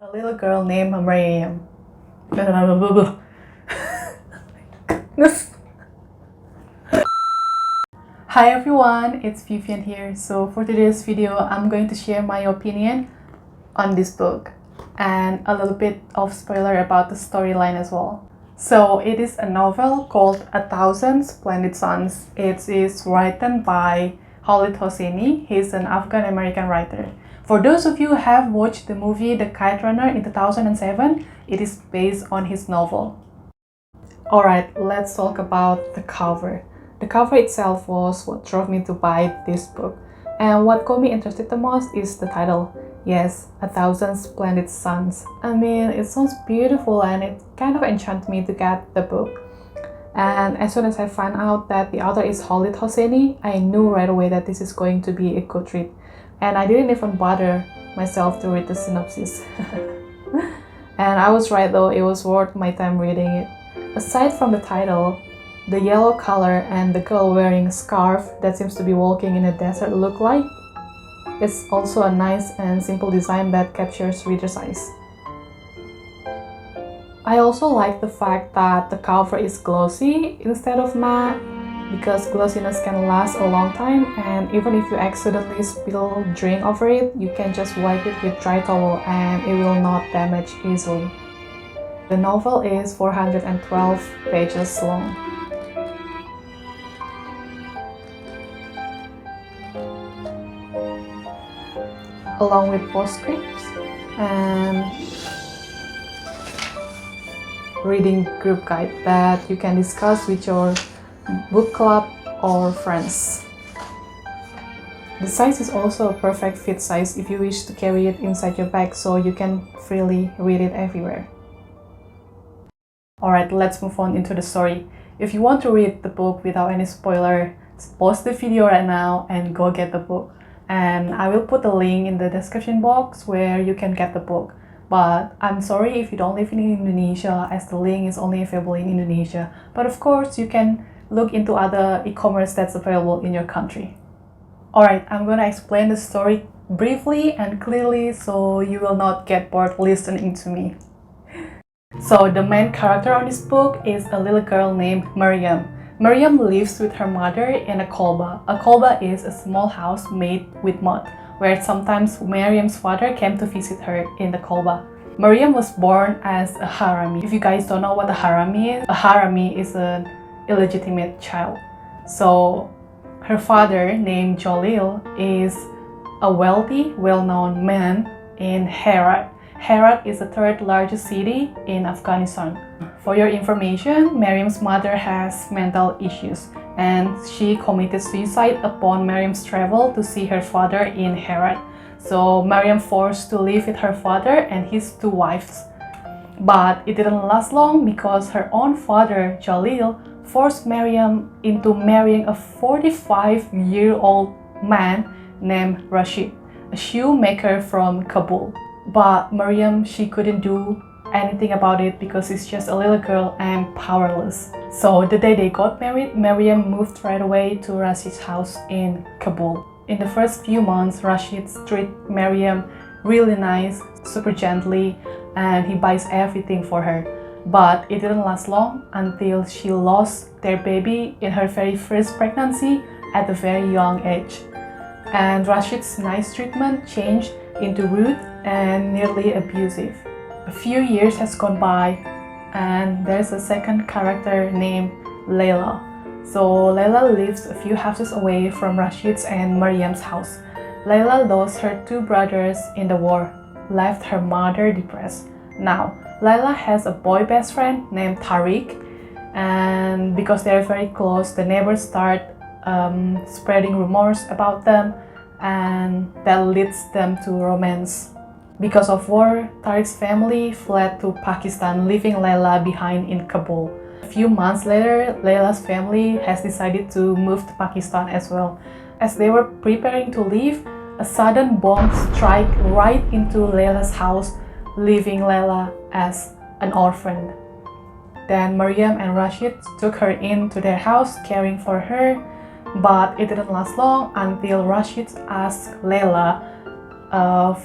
A little girl named Miriam. Hi everyone, it's Vivian here. So for today's video, I'm going to share my opinion on this book and a little bit of spoiler about the storyline as well. So it is a novel called A Thousand Splendid Suns. It is written by Khaled Hosseini. He's an Afghan-American writer. For those of you who have watched the movie The Kite Runner in 2007, it is based on his novel. Alright, let's talk about the cover. The cover itself was what drove me to buy this book. And what got me interested the most is the title. Yes, A Thousand Splendid Suns. I mean, it sounds beautiful and it kind of enchanted me to get the book. And as soon as I found out that the author is Khaled Hosseini, I knew right away that this is going to be a good read. And I didn't even bother myself to read the synopsis. And I was right though, it was worth my time reading it. Aside from the title, the yellow color and the girl wearing a scarf that seems to be walking in a desert look like, it's also a nice and simple design that captures reader's eyes. I also like the fact that the cover is glossy instead of matte, because glossiness can last a long time, and even if you accidentally spill drink over it, you can just wipe it with dry towel and it will not damage easily. The novel is 412 pages long. Along with postscripts and reading group guide that you can discuss with your book club or friends. The size is also a perfect fit size if you wish to carry it inside your bag so you can freely read it everywhere. Alright, let's move on into the story. If you want to read the book without any spoiler, pause the video right now and go get the book. And I will put a link in the description box where you can get the book. But I'm sorry if you don't live in Indonesia, as the link is only available in Indonesia. But of course, you can look into other e-commerce that's available in your country. Alright, I'm gonna explain the story briefly and clearly so you will not get bored listening to me. So the main character on this book is a little girl named Miriam. Miriam lives with her mother in a kolba. A kolba is a small house made with mud, where sometimes Miriam's father came to visit her in the kolba. Miriam was born as a harami. If you guys don't know what a harami is an illegitimate child. So her father, named Jalil, is a wealthy, well-known man in Herat. Herat is the third largest city in Afghanistan. For your information, Miriam's mother has mental issues and she committed suicide upon Miriam's travel to see her father in Herat. So Miriam forced to live with her father and his two wives. But it didn't last long because her own father, Jalil, forced Miriam into marrying a 45-year-old man named Rashid, a shoemaker from Kabul. But Miriam, she couldn't do anything about it because she's just a little girl and powerless. So the day they got married, Miriam moved right away to Rashid's house in Kabul. In the first few months, Rashid treated Miriam really nice, super gently, and he buys everything for her. But it didn't last long until she lost their baby in her very first pregnancy at a very young age. And Rashid's nice treatment changed into rude and nearly abusive. A few years has gone by and there's a second character named Layla. So Layla lives a few houses away from Rashid's and Miriam's house. Layla lost her two brothers in the war, left her mother depressed. Now, Layla has a boy best friend named Tariq, and because they're very close, the neighbors start spreading rumors about them, and that leads them to romance. Because of war, Tariq's family fled to Pakistan, leaving Layla behind in Kabul. A few months later, Layla's family has decided to move to Pakistan as well. As they were preparing to leave, a sudden bomb struck right into Layla's house, leaving Layla as an orphan. Then Miriam and Rashid took her into their house, caring for her, but it didn't last long until Rashid asked Layla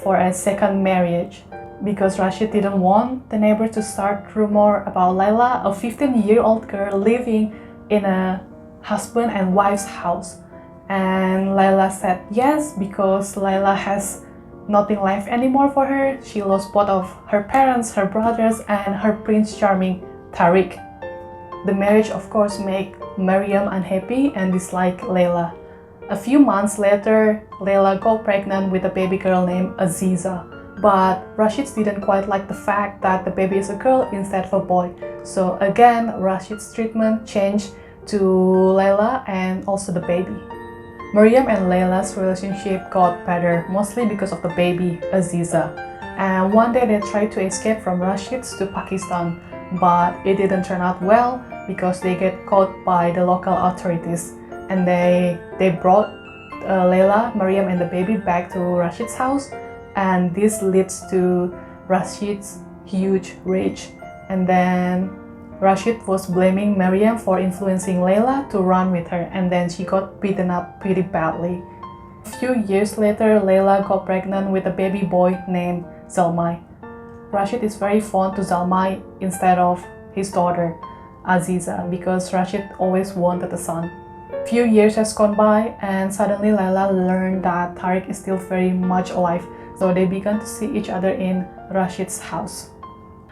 for a second marriage. because Rashid didn't want the neighbor to start rumor about Layla, a 15-year-old girl living in a husband and wife's house. And Layla said yes because Layla has nothing left anymore for her. She lost both of her parents, her brothers, and her Prince Charming, Tariq. The marriage of course made Mariam unhappy and disliked Layla. A few months later, Layla got pregnant with a baby girl named Aziza. But Rashid didn't quite like the fact that the baby is a girl instead of a boy. So again, Rashid's treatment changed to Layla and also the baby. Mariam and Layla's relationship got better, mostly because of the baby, Aziza. And one day they tried to escape from Rashid to Pakistan, but it didn't turn out well because they get caught by the local authorities. And they brought Layla, Mariam and the baby back to Rashid's house, and this leads to Rashid's huge rage. And then Rashid was blaming Mariam for influencing Layla to run with her, and then she got beaten up pretty badly. A few years later, Layla got pregnant with a baby boy named Zalmai. Rashid is very fond to Zalmai instead of his daughter, Aziza, because Rashid always wanted a son. Few years has gone by and suddenly Layla learned that Tariq is still very much alive, so they began to see each other in Rashid's house.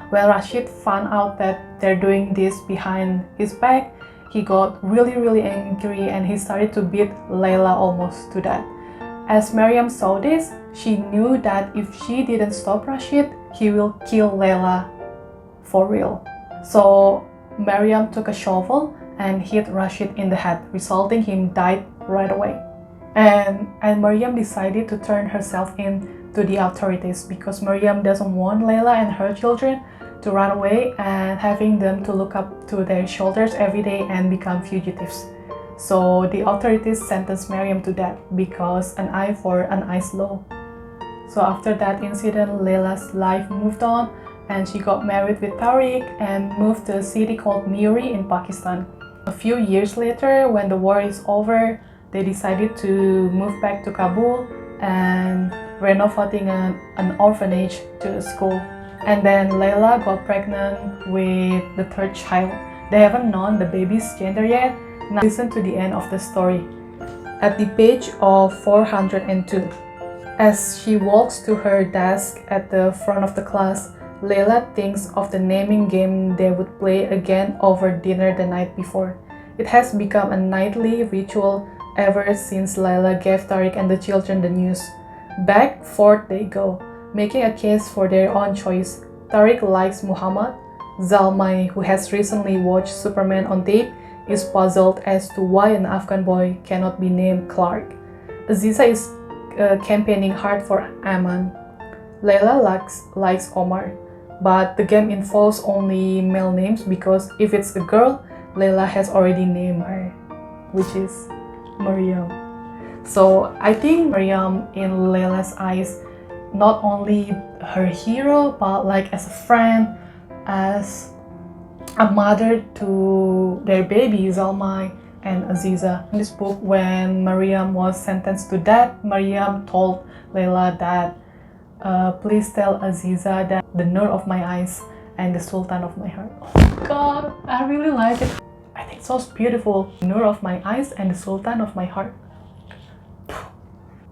When Rashid found out that they're doing this behind his back, he got really angry and he started to beat Layla almost to death. As Mariam saw this, she knew that if she didn't stop Rashid, he will kill Layla for real. So Mariam took a shovel and hit Rashid in the head, resulting him died right away. And Mariam decided to turn herself in to the authorities because Mariam doesn't want Layla and her children to run away and having them to look up to their shoulders every day and become fugitives. So the authorities sentenced Mariam to death because an eye for an eye's law. So after that incident, Layla's life moved on and she got married with Tariq and moved to a city called Muri in Pakistan. A few years later, when the war is over, they decided to move back to Kabul and renovating an orphanage to a school. And then Layla got pregnant with the third child. They haven't known the baby's gender yet. Now listen to the end of the story. At the page of 402, as she walks to her desk at the front of the class, Layla thinks of the naming game they would play again over dinner the night before. It has become a nightly ritual ever since Layla gave Tariq and the children the news. Back forth they go, making a case for their own choice. Tariq likes Muhammad. Zalmai, who has recently watched Superman on tape, is puzzled as to why an Afghan boy cannot be named Clark. Aziza is campaigning hard for Aman. Layla likes Omar, but the game involves only male names because if it's a girl, Layla has already named her, which is Mariam. So I think Mariam in Layla's eyes, not only her hero, but like as a friend, as a mother to their baby Zalmai and Aziza. In this book, when Mariam was sentenced to death, Mariam told Layla that please tell Aziza that the Nur of my eyes and the Sultan of my heart. Oh my god, I really like it. I think it's so beautiful. Nur of my eyes and the Sultan of my heart.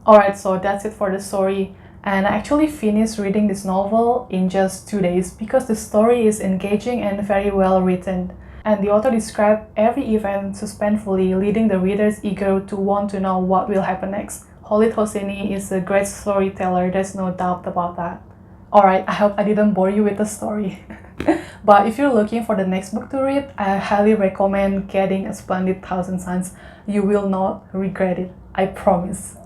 Alright, so that's it for the story. And I actually finished reading this novel in just 2 days because the story is engaging and very well written. And the author described every event suspensefully, leading the readers eager to want to know what will happen next. Khaled Hosseini is a great storyteller, there's no doubt about that. Alright, I hope I didn't bore you with the story. But if you're looking for the next book to read, I highly recommend getting A Splendid Thousand Suns. You will not regret it, I promise.